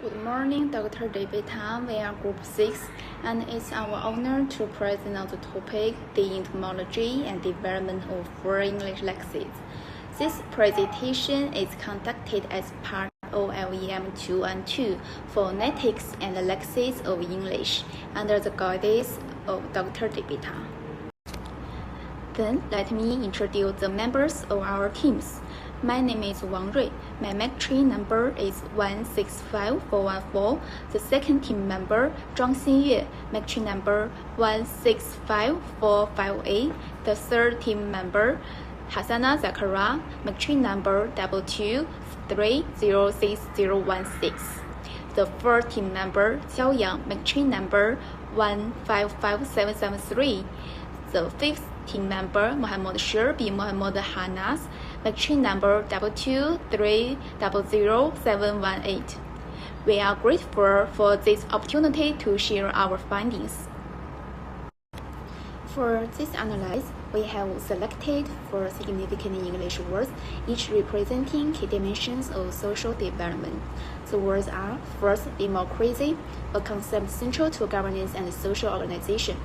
Good morning, Dr. David Tan. We are Group 6, and it's our honor to present on the topic the entomology and development of foreign English lexics. This presentation is conducted as part of Lem212 Phonetics and Lexics of English under the guidance of Dr. David Tan. Then let me introduce the members of our teams. My name is Wang. My matrix number is 165414. The second team member, XINYUE, matrix number 165458. The third team member, HASNAN ZAKARIA, matrix number 2230616. The fourth team member, ZHUANG, matrix number 155773. The fifth team member, MUHAMAD MOHAMAD HASNAN, matrix number 223000718. We are grateful for this opportunity to share our findings. For this analysis, we have selected 4 significant English words, each representing key dimensions of social development. The words are: first, democracy, a concept central to governance and social organization.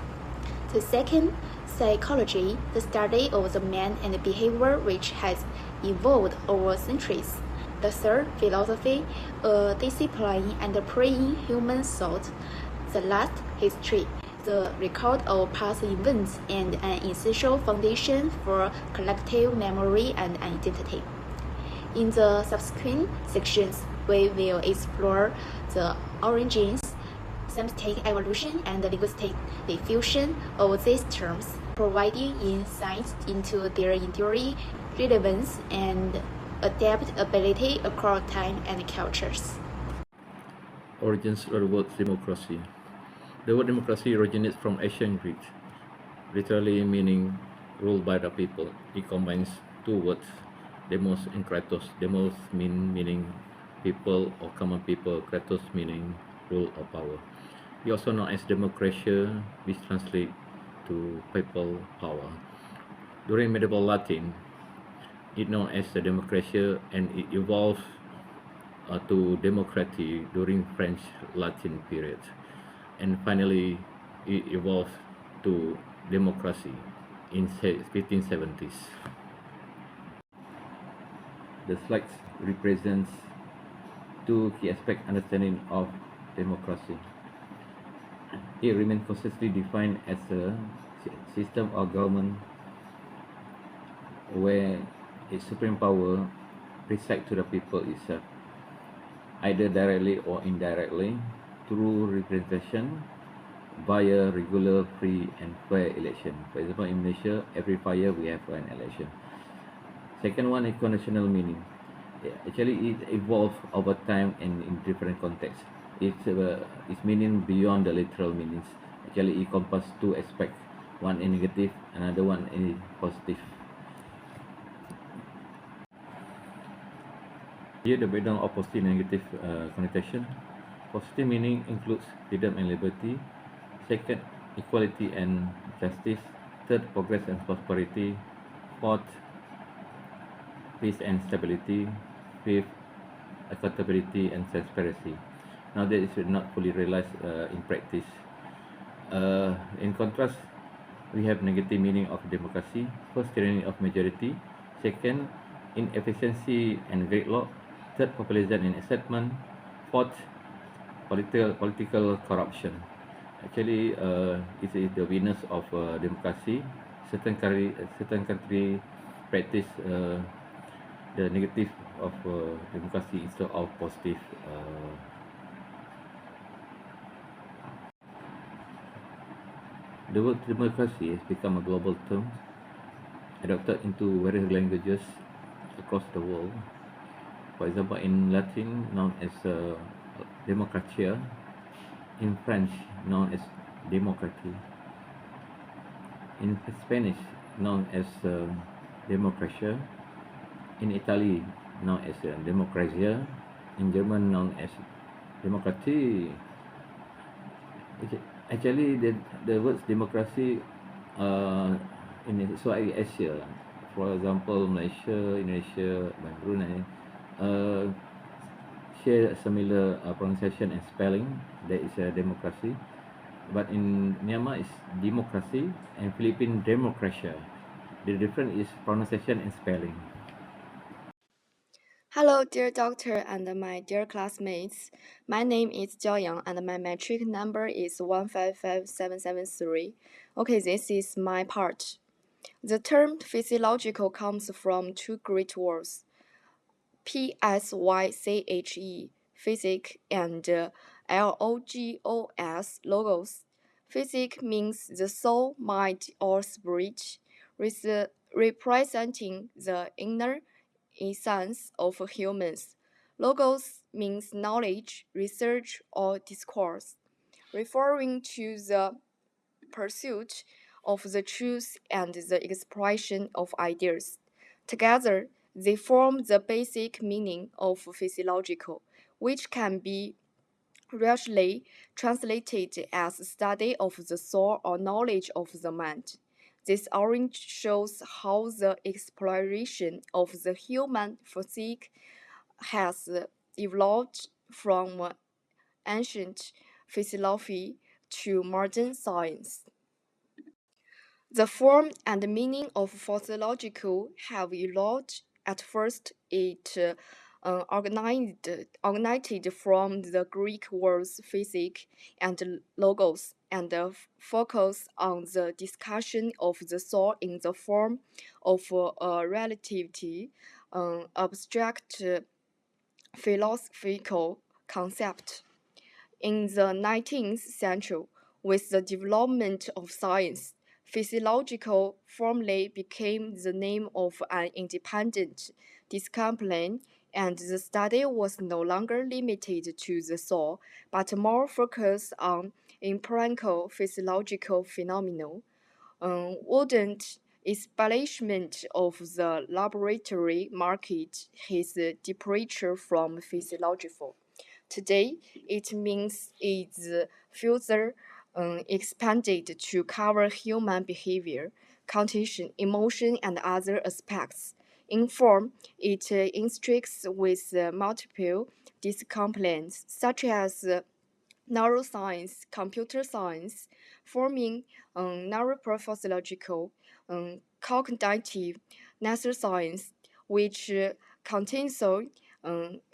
The second, psychology, the study of the mind and behavior which has evolved over centuries. The third, philosophy, a discipline underplaying human thought. The last, history, the record of past events and an essential foundation for collective memory and identity. In the subsequent sections, we will explore the origins, semantic evolution, and the linguistic diffusion of these terms, providing insights into their enduring relevance and adaptability across time and cultures. Origins of the word democracy. The word democracy originates from ancient Greek, literally meaning ruled by the people. It combines 2 words, demos and kratos. Demos meaning people or common people, kratos meaning rule or power. It also known as democratia, which translates to papal power. During medieval Latin, it known as the democratia, and it evolved to democracy during French Latin period, and finally it evolved to democracy in 1570s. The slide represents 2 key aspects understanding of democracy. It remains consistently defined as a system of government where its supreme power resides to the people itself, either directly or indirectly, through representation via regular, free and fair election. For example, in Malaysia, every 5 years we have an election. Second one is conditional meaning. Actually, it evolved over time and in different contexts. Its meaning beyond the literal meanings. Actually, it encompasses 2 aspects. One is negative, another one is positive. Here, the breakdown of positive and negative connotation. Positive meaning includes freedom and liberty. Second, equality and justice. Third, progress and prosperity. Fourth, peace and stability. Fifth, accountability and transparency. Now that is not fully realized in practice. In contrast, we have negative meaning of democracy. First, tyranny of majority. Second, inefficiency and gridlock. Third, populism and excitement. Fourth, political corruption. Actually, it is the weakness of democracy. Certain country practice the negative of democracy instead of positive. The word democracy has become a global term, adopted into various languages across the world. For example, in Latin, known as democracia. In French, known as democratie. In Spanish, known as democracia. In Italy, known as democrazia. In German, known as demokratie. Actually, the words democracy in Asia, for example, Malaysia, Indonesia, Brunei, share a similar pronunciation and spelling. That is a democracy. But in Myanmar, it's democracy, and Philippine democracia. The difference is pronunciation and spelling. Hello, dear doctor and my dear classmates. My name is JIAO and my metric number is 155773. Okay, this is my part. The term physiological comes from two Greek words, psyche, physic, and logos. Physic means the soul, mind, or spirit, representing the inner essence of humans. Logos means knowledge, research, or discourse, referring to the pursuit of the truth and the expression of ideas. Together, they form the basic meaning of physiological, which can be roughly translated as study of the soul or knowledge of the mind. This orange shows how the exploration of the human physique has evolved from ancient philosophy to modern science. The form and meaning of physiological have evolved. At first, it originated from the Greek words physic and logos, and focus on the discussion of the soul in the form of a relativity, abstract philosophical concept. In the 19th century, with the development of science, physiological formally became the name of an independent discipline, and the study was no longer limited to the soul, but more focused on empirical physiological phenomena. Wouldn't establishment of the laboratory market his departure from physiological. Today, it means it's further expanded to cover human behavior, cognition, emotion, and other aspects. In form, it intersects with multiple disciplines such as neuroscience, computer science, forming neurophysiological, cognitive neuroscience, which continuously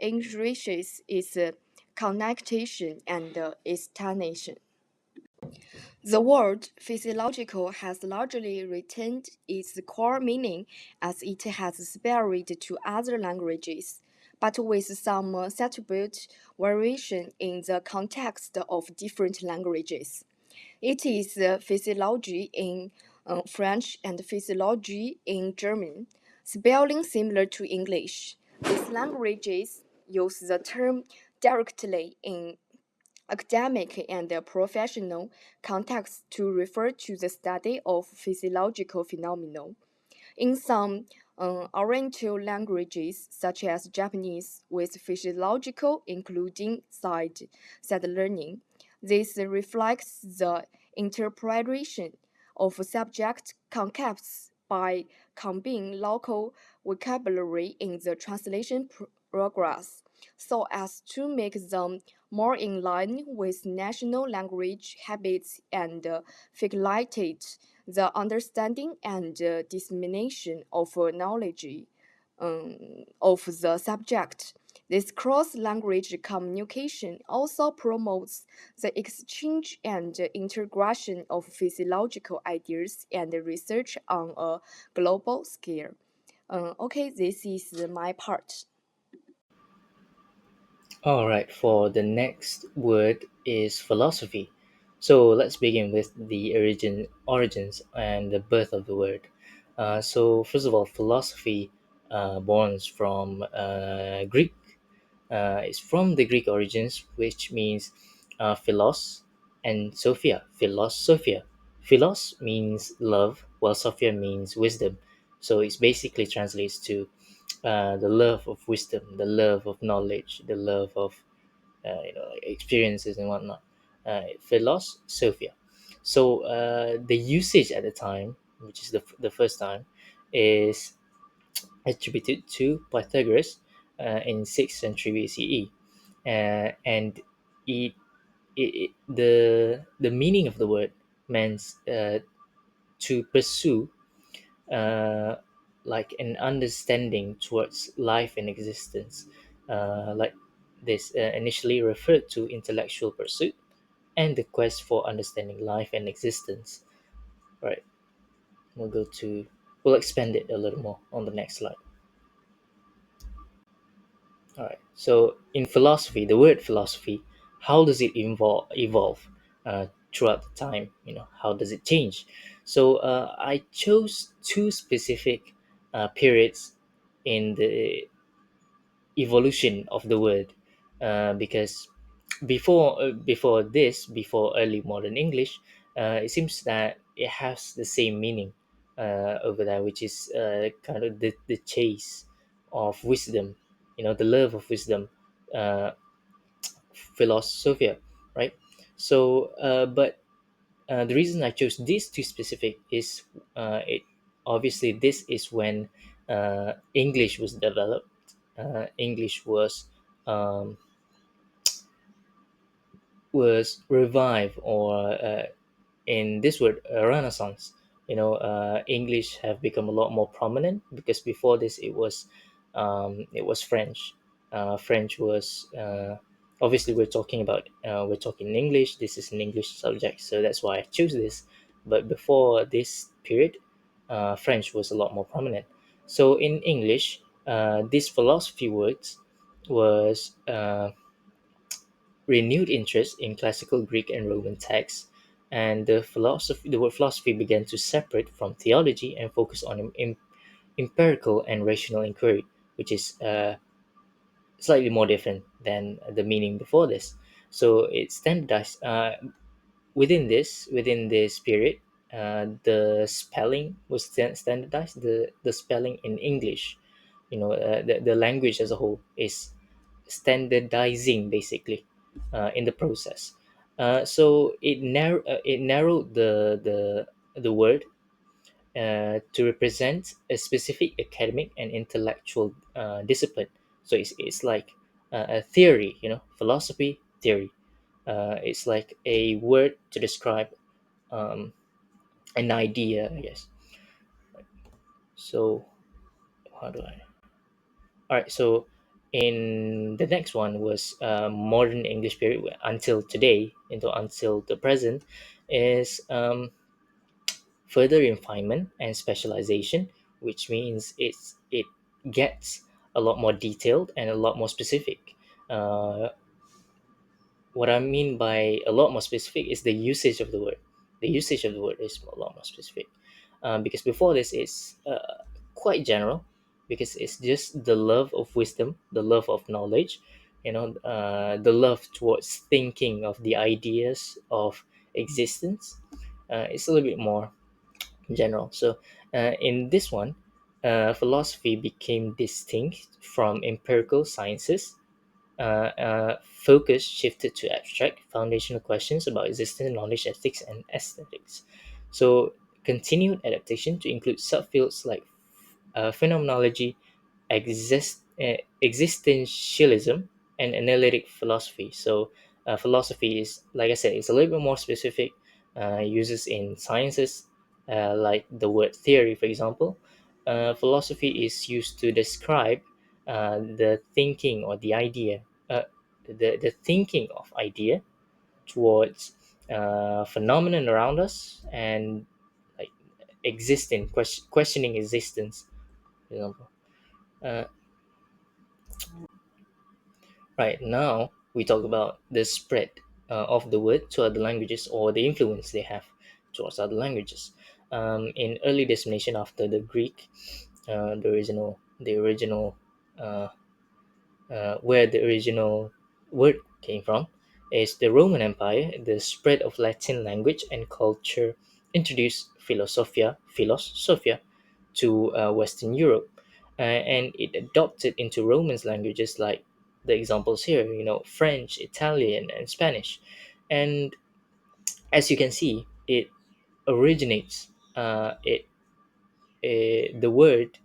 enriches its connection and explanation. The word physiological has largely retained its core meaning as it has spread to other languages, but with some subtle variation in the context of different languages. It is physiology in French and physiology in German, spelling similar to English. These languages use the term directly in academic and professional contexts to refer to the study of physiological phenomena. In some Oriental languages, such as Japanese, with physiological including side learning, this reflects the interpretation of subject concepts by combining local vocabulary in the translation progress, so as to make them more in line with national language habits and facilitate the understanding and dissemination of knowledge of the subject. This cross-language communication also promotes the exchange and integration of physiological ideas and research on a global scale. Okay, this is my part. All right, for the next word is philosophy. So let's begin with the origins and the birth of the word. So first of all, philosophy borns from Greek. It's from the Greek origins, which means philos and sophia. Philosophia. Philos means love, while sophia means wisdom. So it basically translates to the love of wisdom, the love of knowledge, the love of like experiences and whatnot. Philos, Sophia. So the usage at the time, which is the first time, is attributed to Pythagoras in 6th century BCE. and the meaning of the word means to pursue uh, like an understanding towards life and existence, like this initially referred to intellectual pursuit and the quest for understanding life and existence. Right, we'll expand it a little more on the next slide. All right. So in philosophy, the word philosophy, how does it evolve throughout the time? How does it change? So I chose two specific periods in the evolution of the word, because before early modern English, it seems that it has the same meaning over there, which is kind of the chase of wisdom, the love of wisdom, uh, philosophia, right? So, but the reason I chose these two specific is it obviously this is when English was developed. English um, was revived, or in this word renaissance. English have become a lot more prominent, because before this it was French. French was obviously we're talking in English. This is an English subject, so that's why I choose this. But before this period, French was a lot more prominent. So in English, these philosophy words was renewed interest in classical Greek and Roman texts, and the word philosophy began to separate from theology and focus on empirical and rational inquiry, which is slightly more different than the meaning before this. So it's standardized. Within this period, the spelling was standardized. The spelling in English, the language as a whole is standardizing, basically, in the process. So it narrowed the word to represent a specific academic and intellectual discipline. So it's like a theory, philosophy theory. It's like a word to describe um, an idea, I guess. So how do I? All right. So in the next one was modern English period, until today, until the present, is further refinement and specialization, which means it gets a lot more detailed and a lot more specific. Uh, what I mean by a lot more specific is the usage of the word. The usage of the word is a lot more specific, because before this is quite general, because it's just the love of wisdom, the love of knowledge, the love towards thinking of the ideas of existence. It's a little bit more general. So in this one, philosophy became distinct from empirical sciences. Focus shifted to abstract foundational questions about existence, knowledge, ethics, and aesthetics. So continued adaptation to include subfields like phenomenology, existentialism, and analytic philosophy. So philosophy is, like I said, it's a little bit more specific. Uses in sciences, like the word theory, for example. Philosophy is used to describe the thinking or the idea, the thinking of idea towards phenomenon around us, and like questioning existence, for example. Uh, right now, we talk about the spread of the word to other languages, or the influence they have towards other languages. In early dissemination after the Greek, the original uh, where the original word came from is the Roman Empire. The spread of Latin language and culture introduced philosophia to Western Europe, and it adopted into Romance languages, like the examples here, French, Italian, and Spanish. And as you can see, it originates. The word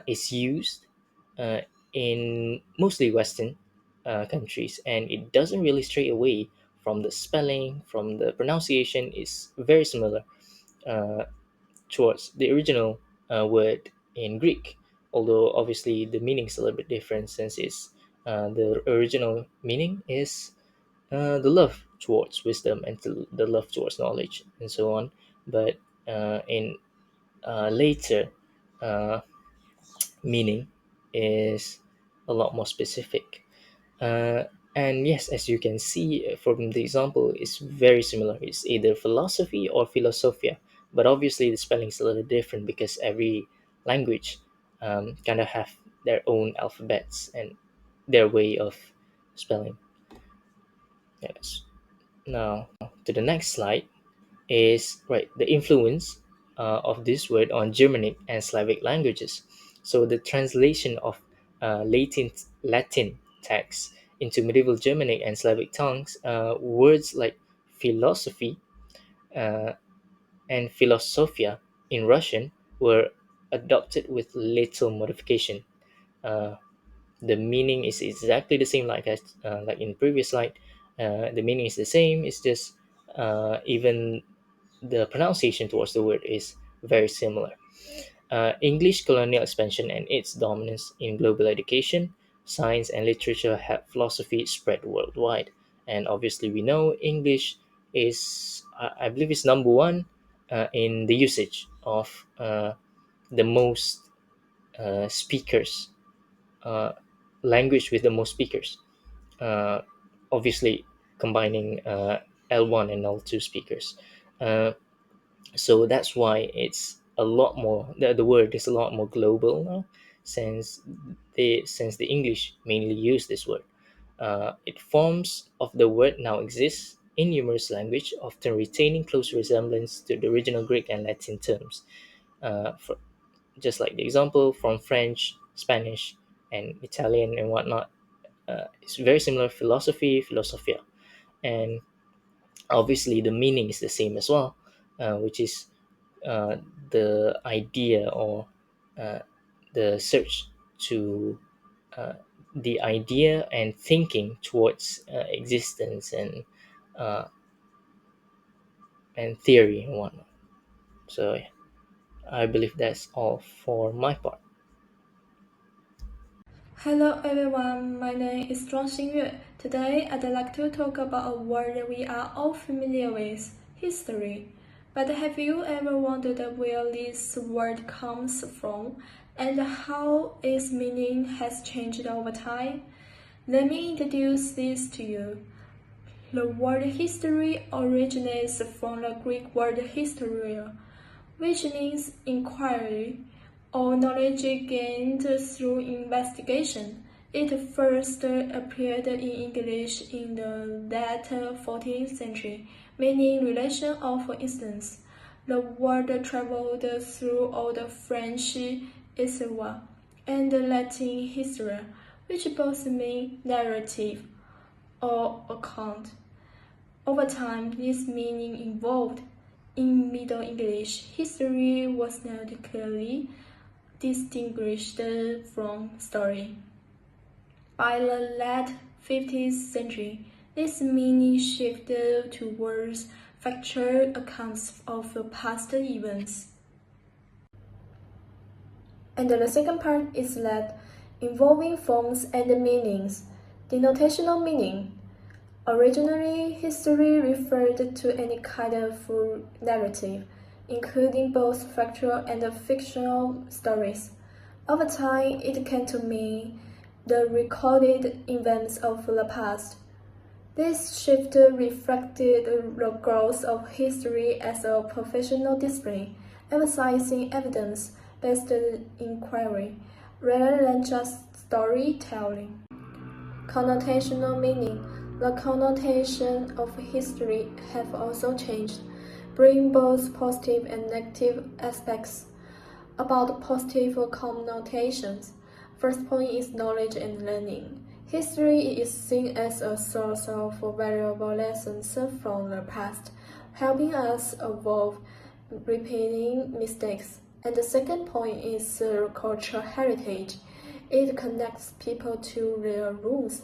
is used uh, in mostly Western countries, and it doesn't really stray away from the spelling, from the pronunciation. Is very similar uh, towards the original word in Greek, although obviously the meaning is a little bit different since it's the original meaning is the love towards wisdom and the love towards knowledge and so on. But in later uh, meaning is a lot more specific. Uh, and yes, as you can see from the example, it's very similar. It's either philosophy or philosophia, but obviously the spelling is a little different because every language kind of have their own alphabets and their way of spelling. Yes. Now to the next slide is right the influence of this word on Germanic and Slavic languages. So the translation of Latin texts into medieval Germanic and Slavic tongues, words like philosophy uh, and philosophia in Russian were adopted with little modification. Uh, the meaning is exactly the same like in previous slide. The meaning is the same. It's just even the pronunciation towards the word is very similar. English colonial expansion and its dominance in global education, science, and literature helped philosophy spread worldwide. And obviously, we know English is, I believe, is number one in the usage of the most speakers, uh, language with the most speakers. Uh, Obviously, combining L1 and L2 speakers. Uh, so that's why it's a lot more the word is a lot more global now since the English mainly use this word. It forms of the word now exists in numerous language, often retaining close resemblance to the original Greek and Latin terms, for, just like the example from French, Spanish, and Italian and whatnot. It's very similar: philosophy, philosophia, and obviously the meaning is the same as well, which is uh, the idea or uh, the search to uh, the idea and thinking towards existence uh, and theory and whatnot. So yeah, I believe that's all for my part. Hello everyone, my name is XINYUE. Today I'd like to talk about a word we are all familiar with, history. But have you ever wondered where this word comes from and how its meaning has changed over time? Let me introduce this to you. The word history originates from the Greek word historia, which means inquiry or knowledge gained through investigation. It first appeared in English in the late 14th century, meaning relation or for instance. The word traveled through Old French histoire and Latin historia, which both mean narrative or account. Over time, this meaning evolved. In Middle English, history was not clearly distinguished from story. By the late 15th century, this meaning shifted towards factual accounts of past events. And the second part is that involving forms and meanings. Denotational meaning. Originally, history referred to any kind of narrative, including both factual and fictional stories. Over time, it came to mean the recorded events of the past. This shift reflected the growth of history as a professional discipline, emphasizing evidence-based inquiry rather than just storytelling. Connotational meaning. The connotation of history have also changed, bringing both positive and negative aspects. About positive connotations, first point is knowledge and learning. History is seen as a source of valuable lessons from the past, helping us avoid repeating mistakes. And the second point is cultural heritage. It connects people to their roots,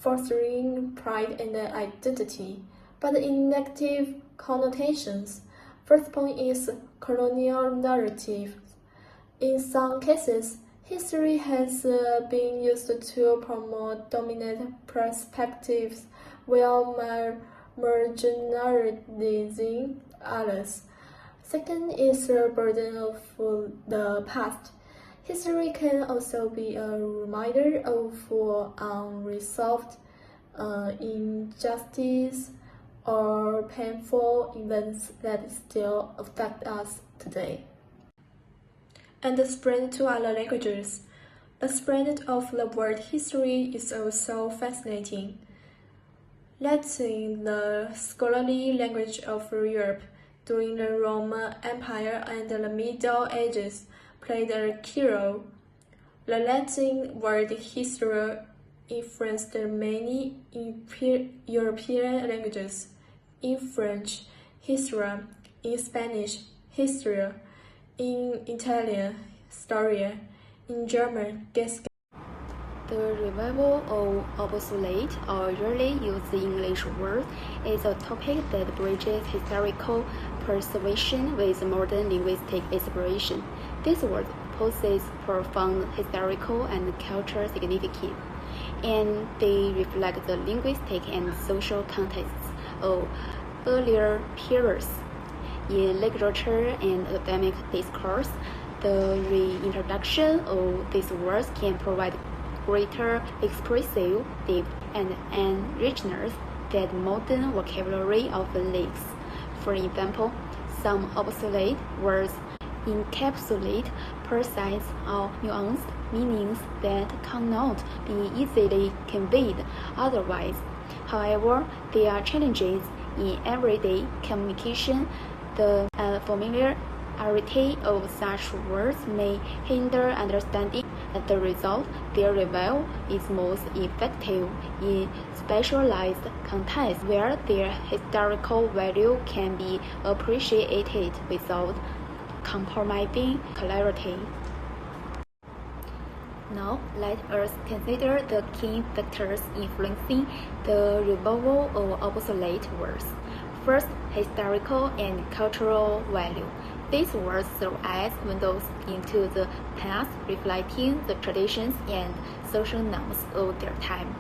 fostering pride and identity, but in negative connotations. First point is colonial narrative. In some cases, history has been used to promote dominant perspectives while marginalizing others. Second is the burden of the past. History can also be a reminder of unresolved injustice or painful events that still affect us today. And the spread to other languages. The spread of the word history is also fascinating. Latin, the scholarly language of Europe during the Roman Empire and the Middle Ages, played a key role. The Latin word history influenced many European languages. In French, histoire; in Spanish, historia; in Italian, storia; in German, Geschichte. The revival of obsolete or rarely used English words is a topic that bridges historical preservation with modern linguistic exploration. This word possess profound historical and cultural significance, and they reflect the linguistic and social contexts of earlier periods. In literature and academic discourse, the reintroduction of these words can provide greater expressive depth and richness that modern vocabulary often lacks. For example, some obsolete words encapsulate precise or nuanced meanings that cannot be easily conveyed otherwise. However, there are challenges in everyday communication. The unfamiliarity of such words may hinder understanding. As a result, their revival is most effective in specialized contexts where their historical value can be appreciated without compromising clarity. Now, let us consider the key factors influencing the revival of obsolete words. First, historical and cultural value. These words serve as windows into the past, reflecting the traditions and social norms of their time.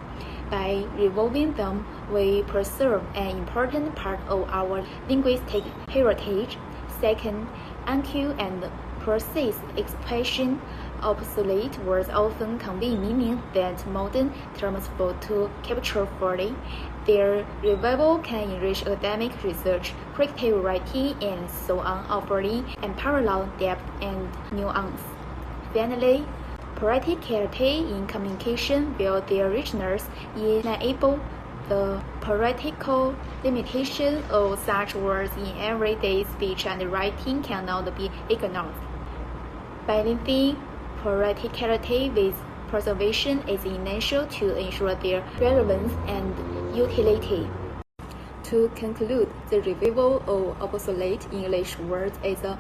By reviving them, we preserve an important part of our linguistic heritage. Second, acute and precise expression. Obsolete words often convey meaning that modern terms fail to capture fully. Their revival can enrich academic research, creative writing, and so on, offering unparalleled depth and nuance. Finally, practicality in communication, while their richness is enable the practical limitation of such words in everyday speech and writing cannot be ignored. Balancing practicality with preservation is essential to ensure their relevance and utility. To conclude, the revival of obsolete English words is an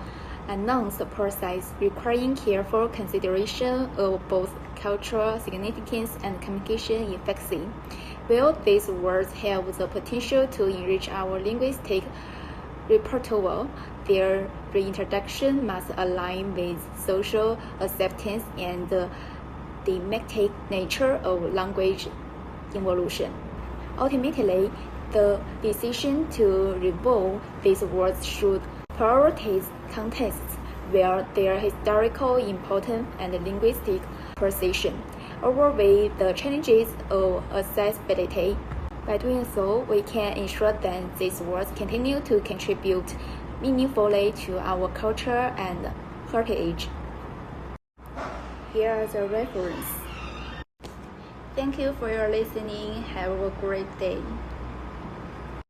announced process requiring careful consideration of both cultural significance and communication efficacy. While these words have the potential to enrich our linguistic repertoire, their reintroduction must align with social acceptance and the thematic nature of language evolution. Ultimately, the decision to revive these words should prioritize contexts where their historical importance and linguistic precision outweigh the challenges of accessibility. By doing so, we can ensure that these words continue to contribute meaningfully to our culture and heritage. Here are the references. Thank you for your listening. Have a great day.